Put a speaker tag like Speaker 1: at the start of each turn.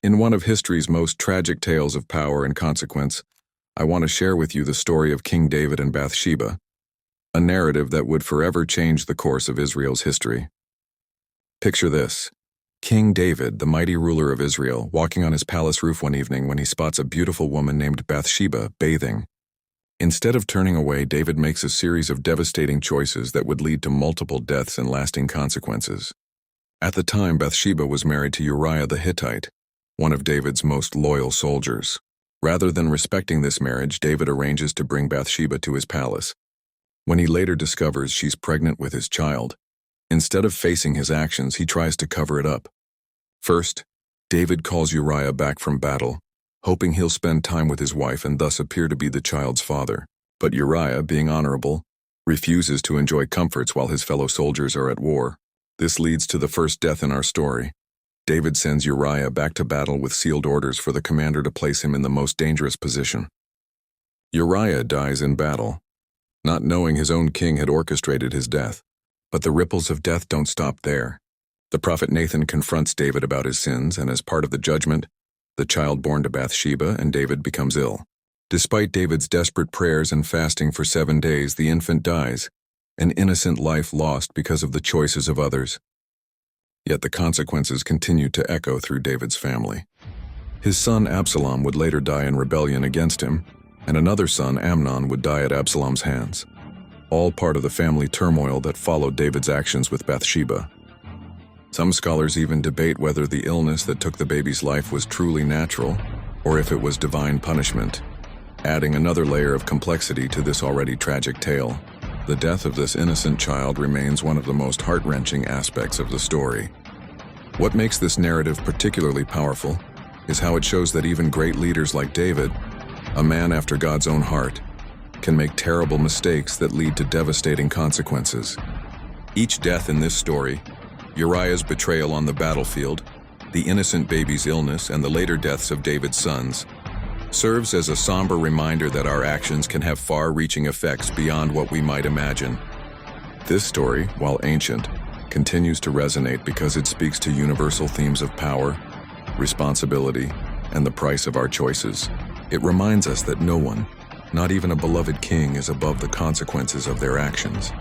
Speaker 1: In one of history's most tragic tales of power and consequence, I want to share with you the story of King David and Bathsheba, a narrative that would forever change the course of Israel's history. Picture this: King David, the mighty ruler of Israel, walking on his palace roof one evening when he spots a beautiful woman named Bathsheba bathing. Instead of turning away, David makes a series of devastating choices that would lead to multiple deaths and lasting consequences. At the time, Bathsheba was married to Uriah the Hittite, one of David's most loyal soldiers. Rather than respecting this marriage, David arranges to bring Bathsheba to his palace. When he later discovers she's pregnant with his child, instead of facing his actions, he tries to cover it up. First, David calls Uriah back from battle, hoping he'll spend time with his wife and thus appear to be the child's father. But Uriah, being honorable, refuses to enjoy comforts while his fellow soldiers are at war. This leads to the first death in our story. David sends Uriah back to battle with sealed orders for the commander to place him in the most dangerous position. Uriah dies in battle, not knowing his own king had orchestrated his death. But the ripples of death don't stop there. The prophet Nathan confronts David about his sins, and as part of the judgment, the child born to Bathsheba and David becomes ill. Despite David's desperate prayers and fasting for 7 days, the infant dies, an innocent life lost because of the choices of others. Yet the consequences continued to echo through David's family. His son Absalom would later die in rebellion against him, and another son, Amnon, would die at Absalom's hands. All part of the family turmoil that followed David's actions with Bathsheba. Some scholars even debate whether the illness that took the baby's life was truly natural, or if it was divine punishment, adding another layer of complexity to this already tragic tale. The death of this innocent child remains one of the most heart-wrenching aspects of the story. What makes this narrative particularly powerful is how it shows that even great leaders like David, a man after God's own heart, can make terrible mistakes that lead to devastating consequences. Each death in this story, Uriah's betrayal on the battlefield, the innocent baby's illness, and the later deaths of David's sons, serves as a somber reminder that our actions can have far-reaching effects beyond what we might imagine. This story, while ancient, continues to resonate because it speaks to universal themes of power, responsibility, and the price of our choices. It reminds us that no one, not even a beloved king, is above the consequences of their actions.